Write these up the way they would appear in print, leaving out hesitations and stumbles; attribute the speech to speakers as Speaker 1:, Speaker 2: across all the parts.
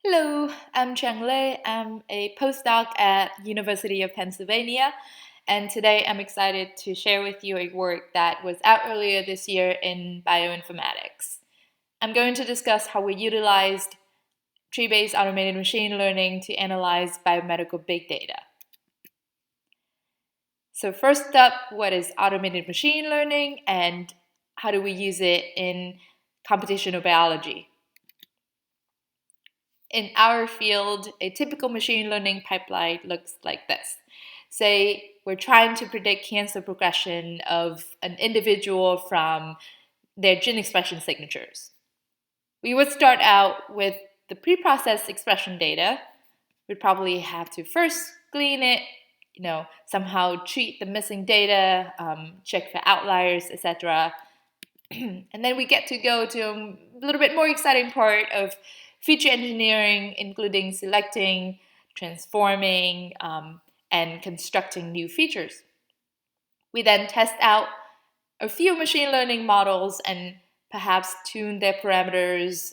Speaker 1: Hello, I'm Trang. I'm a postdoc at University of Pennsylvania, and today I'm excited to share with you a work that was out earlier this year in bioinformatics. I'm going to discuss how we utilized tree-based automated machine learning to analyze biomedical big data. So first up, what is automated machine learning and how do we use it in computational biology? In our field, a typical machine learning pipeline looks like this. Say we're trying to predict cancer progression of an individual from their gene expression signatures. We would start out with the pre-processed expression data. We'd probably have to first clean it, somehow treat the missing data, check for outliers, etc. And then we get to go to a little bit more exciting part of feature engineering, including selecting, transforming, and constructing new features. We then test out a few machine learning models and perhaps tune their parameters,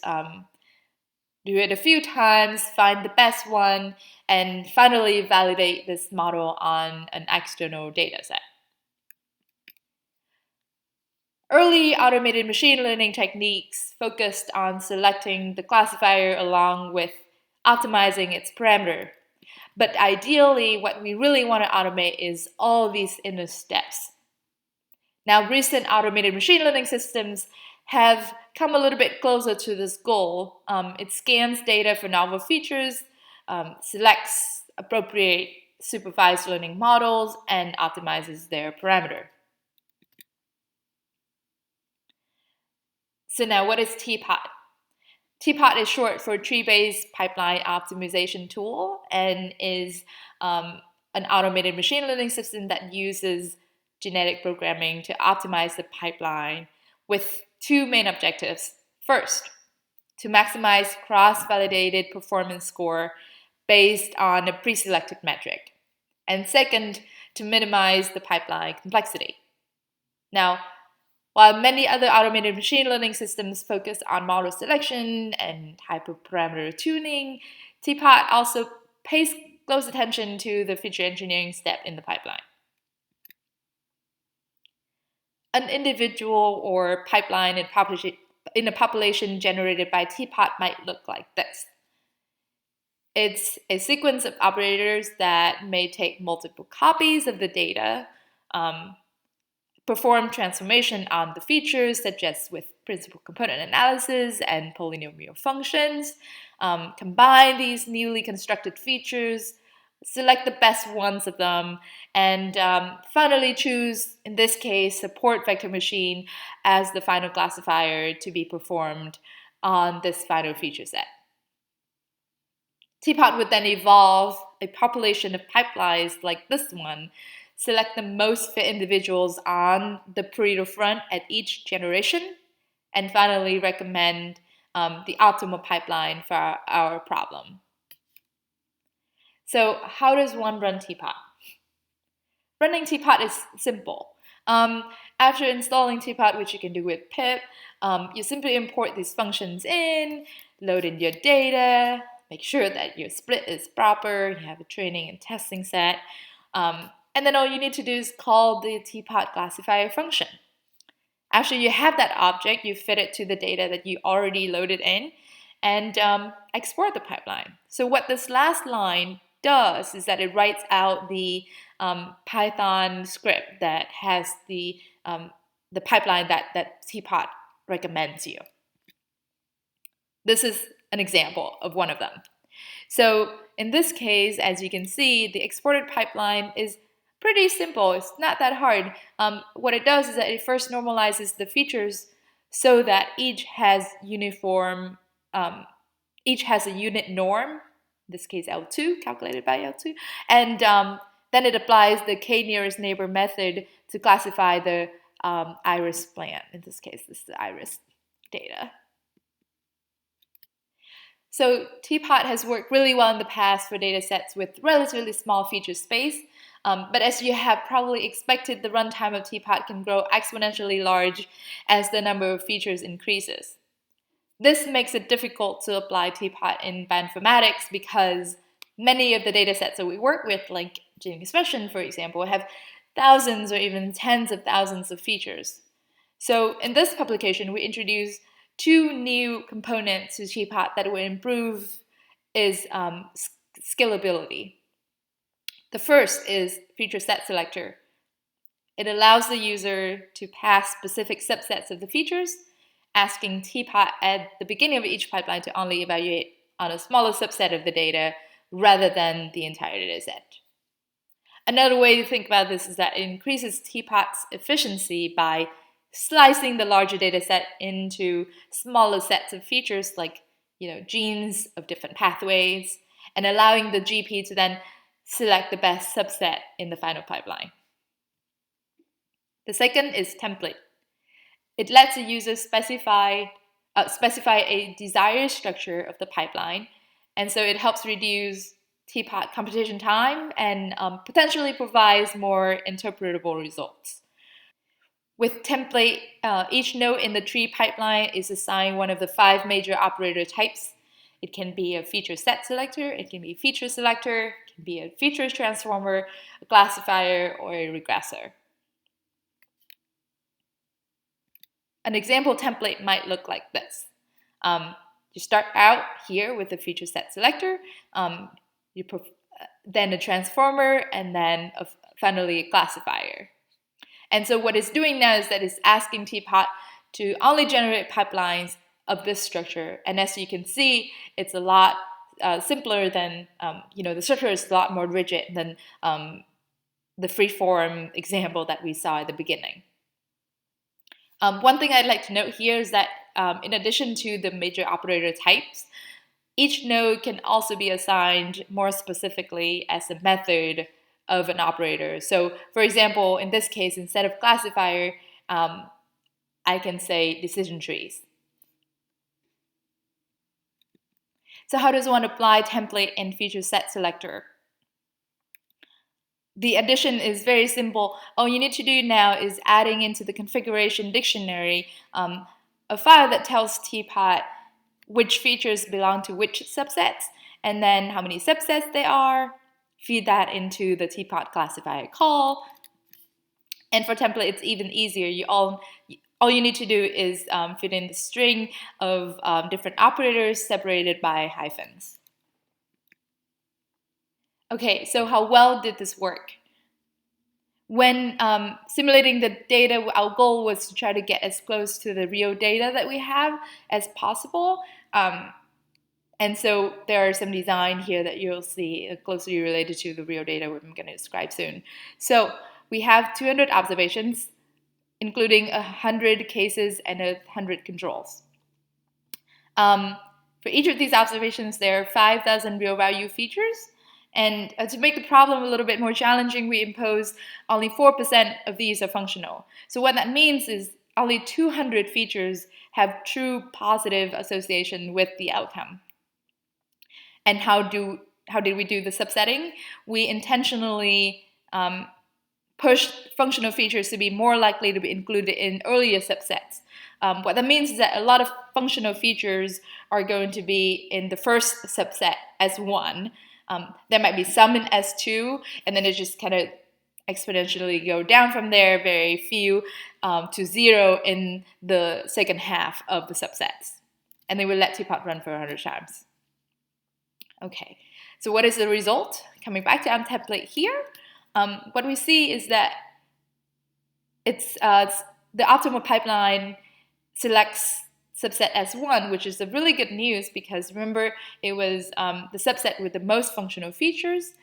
Speaker 1: do it a few times, find the best one, and finally validate this model on an external data set. Early automated machine learning techniques focused on selecting the classifier along with optimizing its parameter. But ideally, what we really want to automate is all of these inner steps. Now, recent automated machine learning systems have come a little bit closer to this goal. It scans data for novel features, selects appropriate supervised learning models, and optimizes their parameter. So now, what is TPOT? TPOT is short for Tree-Based Pipeline Optimization Tool and is an automated machine learning system that uses genetic programming to optimize the pipeline with two main objectives. First, to maximize cross-validated performance score based on a pre-selected metric. And second, to minimize the pipeline complexity. Now, while many other automated machine learning systems focus on model selection and hyperparameter tuning, TPOT also pays close attention to the feature engineering step in the pipeline. An individual or pipeline in a population generated by TPOT might look like this. It's a sequence of operators that may take multiple copies of the data, perform transformation on the features, such as with principal component analysis and polynomial functions, combine these newly constructed features, select the best ones of them, and finally choose, in this case, support vector machine as the final classifier to be performed on this final feature set. TPOT would then evolve a population of pipelines like this one, select the most fit individuals on the Pareto front at each generation, and finally recommend the optimal pipeline for our problem. So how does one run TPOT? Running TPOT is simple. After installing TPOT, which you can do with pip, you simply import these functions in, load in your data, make sure that your split is proper, you have a training and testing set, and then all you need to do is call the TPOT classifier function. After you have that object, you fit it to the data that you already loaded in and export the pipeline. So what this last line does is that it writes out the Python script that has the pipeline that TPOT recommends you. This is an example of one of them. So in this case, as you can see, the exported pipeline is pretty simple. It's not that hard. What it does is that it first normalizes the features so that each has a unit norm, in this case L2, calculated by L2, and then it applies the k-nearest neighbor method to classify the iris plant. In this case, this is the iris data. So TPOT has worked really well in the past for data sets with relatively small feature space, but as you have probably expected, the runtime of TPOT can grow exponentially large as the number of features increases. This makes it difficult to apply teapot in bioinformatics because many of the data sets that we work with, like gene expression, for example, have thousands or even tens of thousands of features. So in this publication, we introduce two new components to teapot that will improve its scalability. The first is feature set selector. It allows the user to pass specific subsets of the features, asking teapot at the beginning of each pipeline to only evaluate on a smaller subset of the data rather than the entire data set. Another way to think about this is that it increases teapot's efficiency by slicing the larger data set into smaller sets of features like genes of different pathways, and allowing the GP to then select the best subset in the final pipeline. The second is template. It lets the user specify a desired structure of the pipeline, and so it helps reduce teapot computation time and potentially provides more interpretable results. With template, each node in the tree pipeline is assigned one of the 5 major operator types. It can be a feature set selector, it can be a feature selector, it can be a feature transformer, a classifier, or a regressor. An example template might look like this. You start out here with the feature set selector, then a transformer, and then finally a classifier. And so what it's doing now is that it's asking teapot to only generate pipelines of this structure. And as you can see, it's a lot simpler than, the structure is a lot more rigid than the free-form example that we saw at the beginning. One thing I'd like to note here is that in addition to the major operator types, each node can also be assigned more specifically as a method of an operator. So, for example, in this case, instead of classifier, I can say decision trees. So how does one apply template and feature set selector? The addition is very simple. All you need to do now is adding into the configuration dictionary a file that tells teapot which features belong to which subsets, and then how many subsets they are. Feed that into the teapot classifier call. And for template, it's even easier. All you need to do is fit in the string of different operators separated by hyphens. Okay, so how well did this work? When simulating the data, our goal was to try to get as close to the real data that we have as possible. And so there are some design here that you'll see closely related to the real data I'm going to describe soon. So we have 200 observations, including 100 cases and 100 controls. For each of these observations, there are 5,000 real value features. And to make the problem a little bit more challenging, we impose only 4% of these are functional. So what that means is only 200 features have true positive association with the outcome. And how did we do the subsetting? We intentionally push functional features to be more likely to be included in earlier subsets. What that means is that a lot of functional features are going to be in the first subset as 1. There might be some in S2, and then it just kind of exponentially go down from there, very few, to 0 in the second half of the subsets. And then we let teapot run for 100 times. Okay, so what is the result? Coming back to our template here, what we see is that it's the optimal pipeline selects subset S1, which is a really good news because remember it was the subset with the most functional features.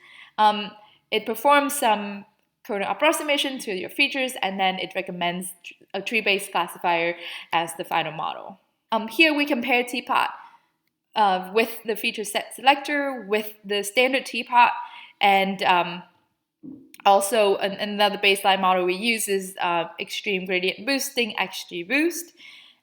Speaker 1: It performs some kernel approximation to your features, and then it recommends a tree-based classifier as the final model. Here we compare teapot with the feature set selector, with the standard teapot, and also another baseline model we use is extreme gradient boosting, XGBoost.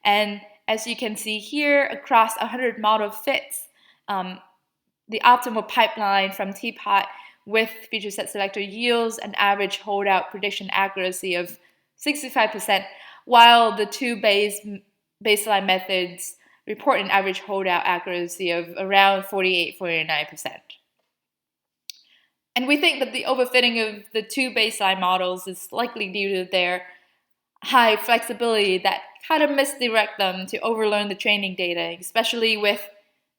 Speaker 1: And as you can see here, across 100 model fits, the optimal pipeline from teapot with feature set selector yields an average holdout prediction accuracy of 65%, while the two baseline methods report an average holdout accuracy of around 48-49%. And we think that the overfitting of the two baseline models is likely due to their high flexibility that kind of misdirect them to overlearn the training data, especially with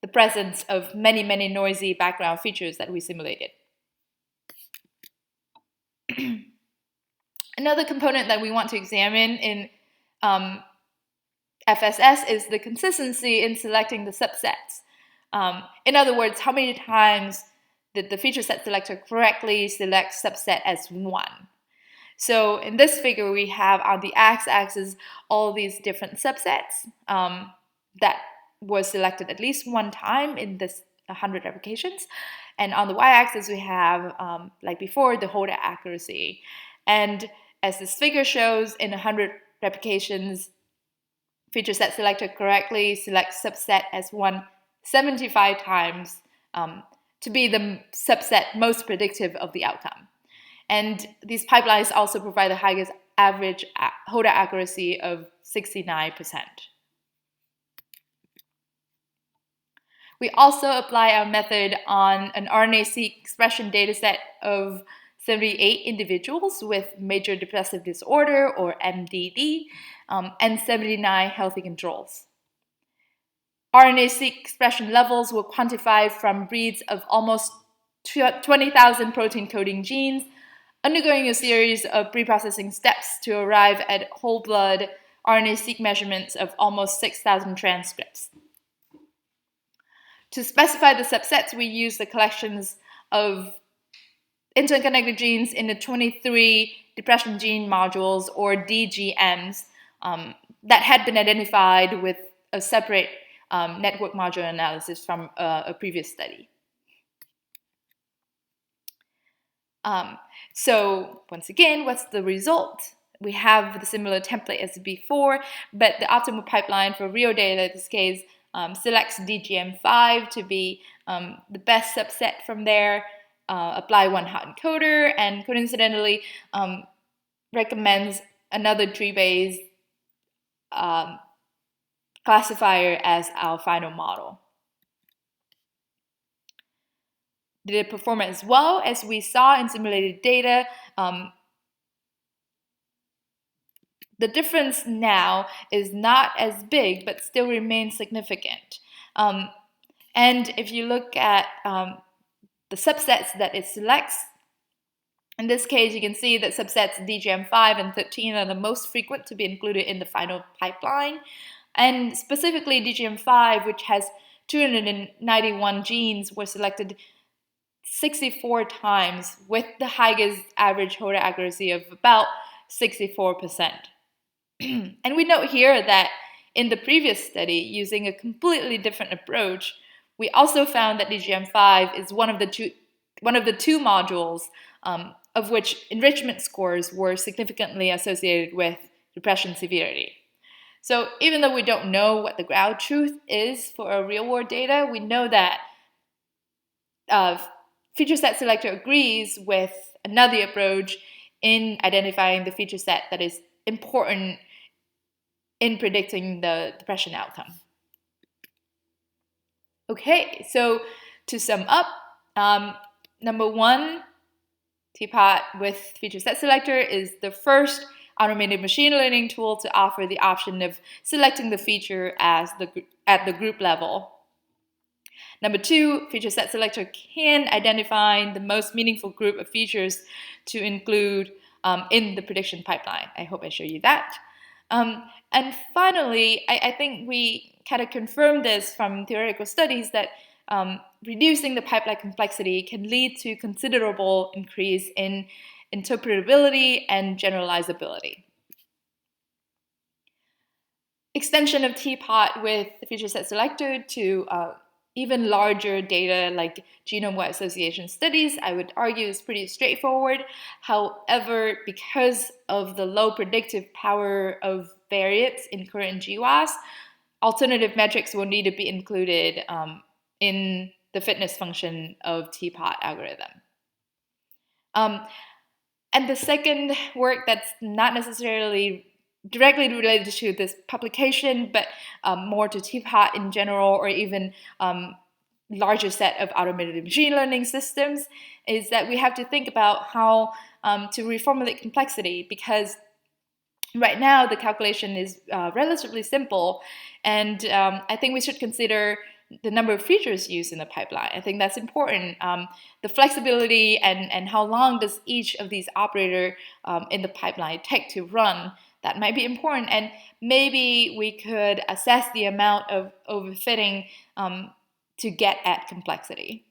Speaker 1: the presence of many, many noisy background features that we simulated. Another component that we want to examine in FSS is the consistency in selecting the subsets. In other words, how many times did the feature set selector correctly select subset as 1? So in this figure, we have on the x-axis all these different subsets that was selected at least one time in this 100 replications. And on the y-axis, we have, like before, the holdout accuracy. And as this figure shows, in 100 replications, feature set selector correctly selects subset as 1 75 times to be the subset most predictive of the outcome. And these pipelines also provide the highest average holdout accuracy of 69%. We also apply our method on an RNA-seq expression dataset of 78 individuals with major depressive disorder, or MDD, and 79 healthy controls. RNA-seq expression levels were quantified from breeds of almost 20,000 protein-coding genes, undergoing a series of preprocessing steps to arrive at whole blood RNA-seq measurements of almost 6,000 transcripts. To specify the subsets, we use the collections of interconnected genes in the 23 depression gene modules, or DGMs, that had been identified with a separate network module analysis from a previous study. So once again, what's the result? We have the similar template as before, but the optimal pipeline for real data in this case selects DGM5 to be the best subset from there, apply one hot encoder, and coincidentally recommends another tree-based classifier as our final model. Did it perform as well as we saw in simulated data? The difference now is not as big, but still remains significant. And if you look at the subsets that it selects, in this case, you can see that subsets DGM5 and 13 are the most frequent to be included in the final pipeline. And specifically, DGM5, which has 291 genes, were selected 64 times with the highest average holdout accuracy of about 64%. And we note here that in the previous study, using a completely different approach, we also found that DGM5 is one of the two modules of which enrichment scores were significantly associated with depression severity. So even though we don't know what the ground truth is for our real-world data, we know that feature set selector agrees with another approach in identifying the feature set that is important in predicting the depression outcome. Okay, so to sum up, number one, TPOT with feature set selector is the first automated machine learning tool to offer the option of selecting the feature at the group level. Number two, feature set selector can identify the most meaningful group of features to include in the prediction pipeline. I hope I show you that. And finally, I think we kind of confirmed this from theoretical studies that reducing the pipeline complexity can lead to considerable increase in interpretability and generalizability. Extension of TPOT with the feature set selector to even larger data like genome-wide association studies, I would argue is pretty straightforward. However, because of the low predictive power of variates in current GWAS, alternative metrics will need to be included in the fitness function of TPOT algorithm. And the second work that's not necessarily directly related to this publication, but more to teapot in general, or even larger set of automated machine learning systems, is that we have to think about how to reformulate complexity, because right now the calculation is relatively simple, and I think we should consider the number of features used in the pipeline. I think that's important. The flexibility and how long does each of these operator in the pipeline take to run, that might be important, and maybe we could assess the amount of overfitting to get at complexity.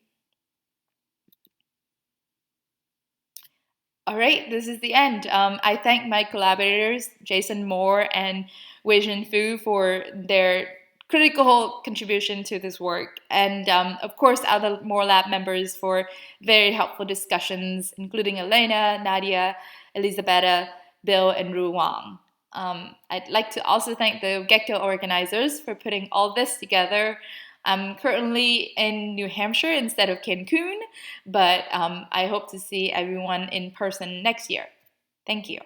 Speaker 1: All right, this is the end. I thank my collaborators, Jason Moore and Wei-Jin Fu, for their critical contribution to this work. And of course, other More Lab members for very helpful discussions, including Elena, Nadia, Elisabetta, Bill, and Ru Wang. I'd like to also thank the GECCO organizers for putting all this together. I'm currently in New Hampshire instead of Cancun, but I hope to see everyone in person next year. Thank you.